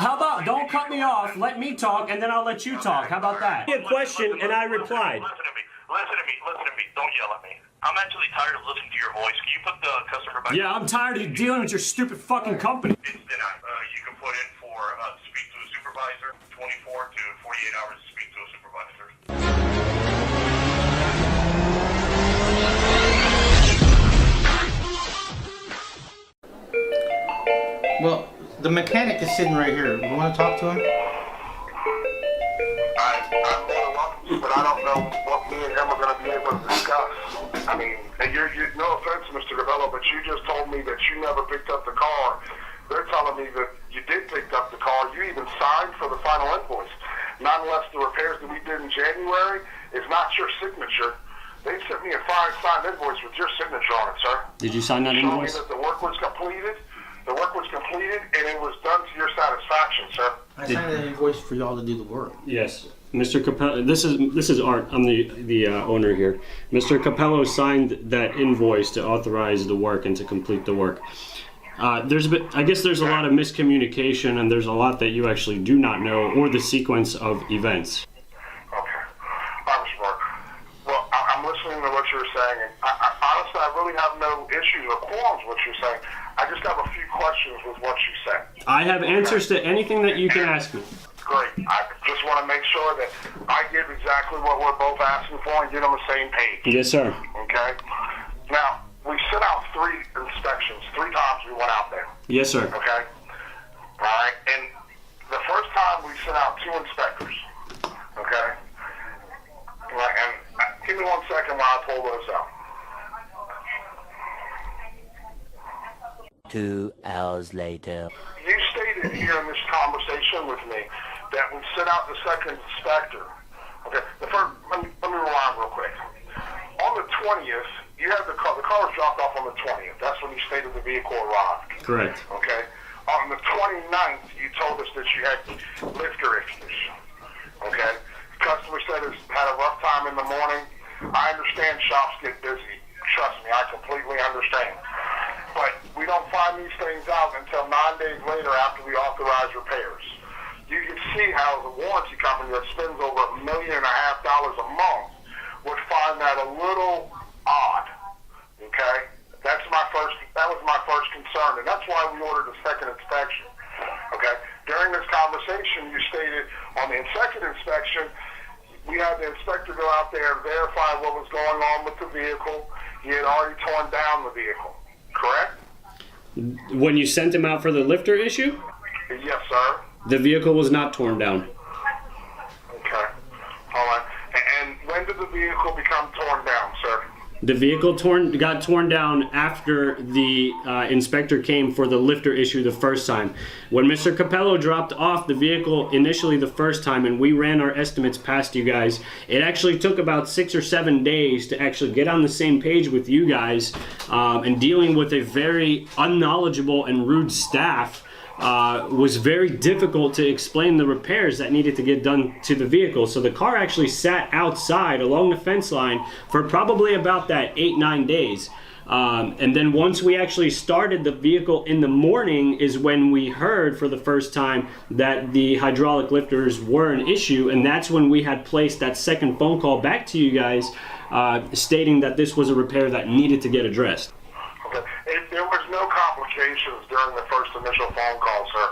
How about don't cut me off, let me talk, and then I'll let you talk. How about that? A question, and I replied. Listen to me. Don't yell at me. I'm actually tired of listening to your voice. Can you put the customer back? Yeah, I'm tired of dealing with your stupid fucking company. It's denied. You can put in for to speak to a supervisor, 24 to 48 hours to speak to a supervisor. Well, the mechanic is sitting right here. You want to talk to him? I'm more than welcome, but I don't know what me and him are going to be able to discuss. I mean, no offense, Mr. Gavello, but you just told me that you never picked up the car. They're telling me that you did pick up the car. You even signed for the final invoice. Not unless the repairs that we did in January is not your signature. They sent me a signed invoice with your signature on it, sir. Did you sign that Showing me invoice? that the work was completed. The work was completed, and it was done to your satisfaction, sir. I signed an invoice for y'all to do the work. Yes. Mr. Capello, this is Art. I'm the owner here. Mr. Capello signed that invoice to authorize the work and to complete the work. I guess there's a lot of miscommunication, and there's a lot that you actually do not know, or the sequence of events. Okay. I'm smart. Well, I'm listening to what you're saying, and honestly, I really have no issues or qualms with what you're saying. I just have a few questions with what you said. I have answers to anything that you can ask me. Great. I just want to make sure that I give exactly what we're both asking for and get on the same page. Yes, sir. Okay? Now, we sent out 3 inspections. 3 times we went out there. Yes, sir. Okay? All right? And the first time we sent out 2 inspectors. Okay? All right, and give me 1 second while I pull those out. 2 hours later. You stated here in this conversation with me that we sent out the second inspector. Okay, the first, let me rewind real quick. On the 20th, you had the car was dropped off on the 20th. That's when you stated the vehicle arrived. Correct. Okay. On the 29th, you told us that you had lifter issues. Okay. The customer said it's had a rough time in the morning. I understand shops get busy. Trust me, I completely understand. But we don't find these things out until 9 days later after we authorize repairs. You can see how the warranty company that spends over $1.5 million a month would find that a little odd. Okay? That was my first concern, and that's why we ordered a second inspection. Okay? During this conversation, you stated on the second inspection, we had the inspector go out there and verify what was going on with the vehicle. He had already torn down the vehicle. Correct? When you sent him out for the lifter issue, Yes, sir. the vehicle was not torn down. Okay. All right. And when did the vehicle become torn down, sir? The vehicle got torn down after the inspector came for the lifter issue the first time. When Mr. Capello dropped off the vehicle initially the first time and we ran our estimates past you guys, it actually took about 6 or 7 days to actually get on the same page with you guys, and dealing with a very unknowledgeable and rude staff. Was very difficult to explain the repairs that needed to get done to the vehicle. So the car actually sat outside along the fence line for probably about that 8-9 days. And then once we actually started the vehicle in the morning is when we heard for the first time that the hydraulic lifters were an issue, and that's when we had placed that second phone call back to you guys, stating that this was a repair that needed to get addressed. Okay. There was no complications during the first initial phone call, sir.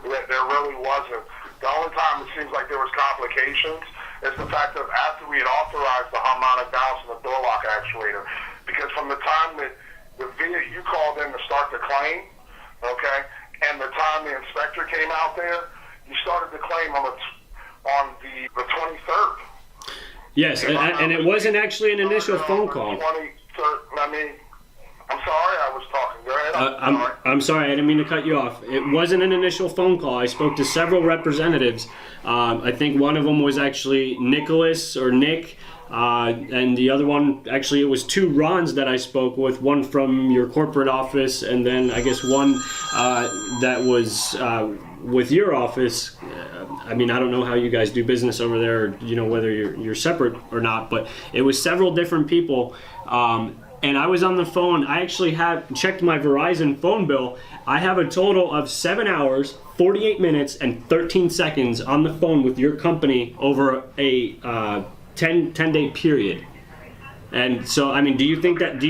There really wasn't. The only time it seems like there was complications is the fact that after we had authorized the harmonic balance and the door lock actuator, because from the time that you called in to start the claim, okay, and the time the inspector came out there, you started the claim on the 23rd. Yes, and it wasn't actually an initial phone call. 23rd, I'm sorry, I was talking. Go ahead. I'm sorry, I didn't mean to cut you off. It wasn't an initial phone call. I spoke to several representatives. I think one of them was actually Nicholas or Nick, and the other one, actually, it was 2 Rons that I spoke with, one from your corporate office, and then I guess one that was with your office. I mean, I don't know how you guys do business over there, or, whether you're separate or not, but it was several different people. and I was on the phone. I actually have checked my Verizon phone bill. I have a total of 7 hours, 48 minutes, and 13 seconds on the phone with your company over a 10-day period. And so, I mean, do you think that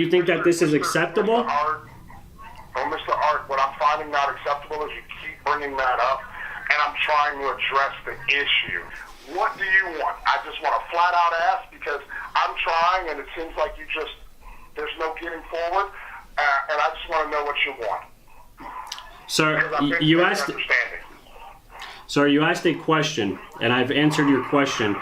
this is acceptable? Mr. Art, what I'm finding not acceptable is you keep bringing that up, and I'm trying to address the issue. What do you want? I just want a flat out ask because I'm trying, and it seems like there's no getting forward, and I just want to know what you want. Sir, Because I've been you very asked. understanding. Sir, you asked a question, and I've answered your question.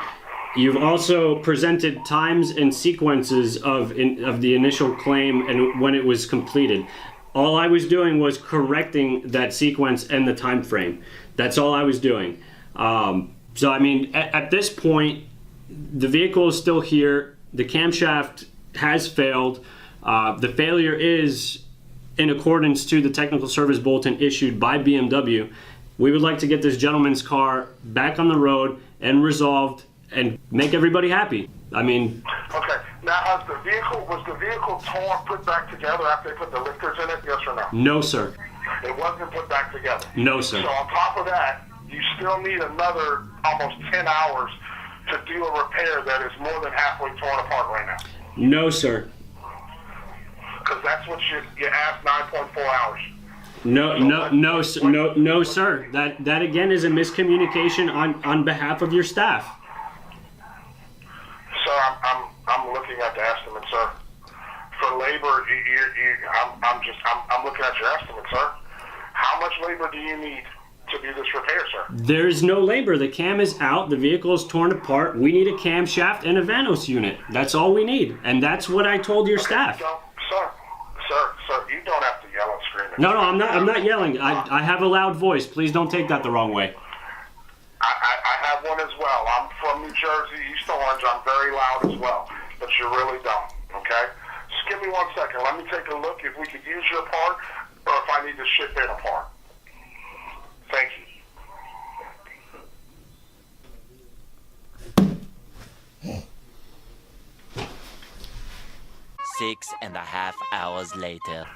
You've also presented times and sequences of the initial claim and when it was completed. All I was doing was correcting that sequence and the time frame. That's all I was doing. So, I mean, at this point, the vehicle is still here. The camshaft has failed. The failure is in accordance to the technical service bulletin issued by BMW. We would like to get this gentleman's car back on the road and resolved and make everybody happy. I mean, Okay. Now, was the vehicle put back together after they put the lifters in it? Yes or no? no, sir. It wasn't put back together. No, sir. So on top of that, you still need another almost 10 hours to do a repair that is more than halfway torn apart right now. No, sir. Because that's what you asked, 9.4 hours. No, sir. That again is a miscommunication on behalf of your staff. Sir, I'm looking at the estimate, sir. For labor, I'm looking at your estimate, sir. How much labor do you need to do this repair, sir? There's no labor. The cam is out. The vehicle is torn apart. We need a camshaft and a Vanos unit. That's all we need, and that's what I told your staff. So, sir, you don't have to yell and scream. No, I'm not yelling. I have a loud voice. Please don't take that the wrong way. I have one as well. I'm from New Jersey, East Orange. I'm very loud as well, but you really don't, okay? Just give me 1 second. Let me take a look if we could use your part or if I need to ship in a part. Thank you. Six and a half hours later.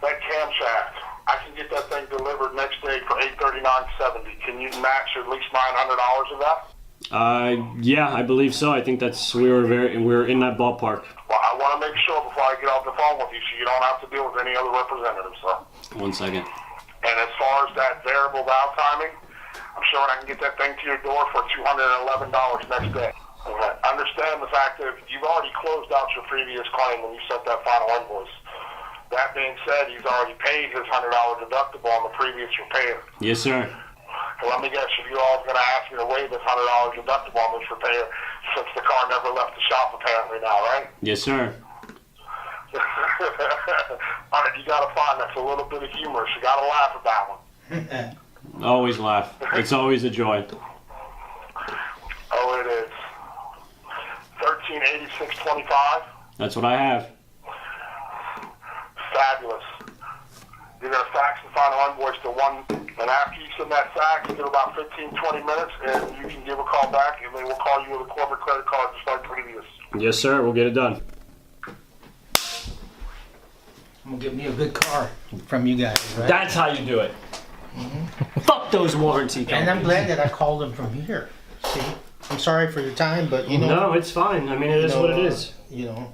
That camshaft, I can get that thing delivered next day for $839.70. Can you match at least $900 of that? Yeah, I believe so. I think we were in that ballpark. Well, I want to make sure before I get off the phone with you so you don't have to deal with any other representatives, sir. 1 second. And as far as that variable valve timing, I'm sure I can get that thing to your door for $211 next day. Okay. Understand the fact that you've already closed out your previous claim when you sent that final invoice. That being said, he's already paid his $100 deductible on the previous repair. Yes, sir. And let me guess, you all going to ask me to waive this $100 deductible on this repair since the car never left the shop apparently now, right? Yes, sir. All right, you got to find that's a little bit of humor. So you got to laugh at that one. Always laugh. It's always a joy. Oh, it is. 1386.25. That's what I have. Fabulous. You're going to fax the final invoice to one, and after you send that fax, give about 15-20 minutes, and you can give a call back, and they will call you with a corporate credit card just like previous. Yes, sir. We'll get it done. I'm gonna get me a good car from you guys, right? That's how you do it. Fuck those warranty And companies. I'm glad that I called them from here. See, I'm sorry for your time, but you know, No, it's fine. I mean, it is what it is. You know,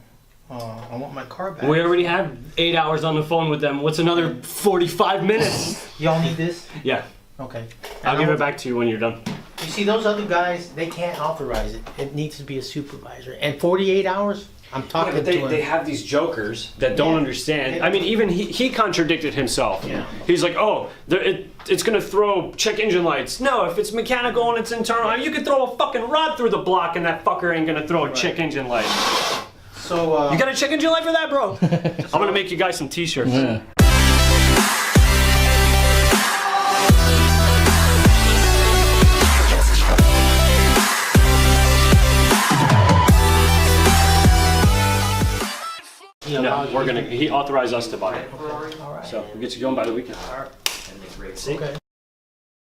I want my car back. We already have 8 hours on the phone with them. What's another 45 minutes? Y'all need this? Yeah. Okay. I'll give it back to you when you're done. You see, those other guys, they can't authorize it. It needs to be a supervisor. And 48 hours, I'm talking But to him. they have these jokers that don't Yeah. understand. I mean, even he contradicted himself. Yeah. He's like, oh, it's going to throw check engine lights. No, if it's mechanical and it's internal, you could throw a fucking rod through the block and that fucker ain't going to throw a check engine light. So, You got a check engine light for that, bro? I'm going to make you guys some t-shirts. Yeah. No, he authorized us to buy it. So we'll get you going by the weekend. See? Okay.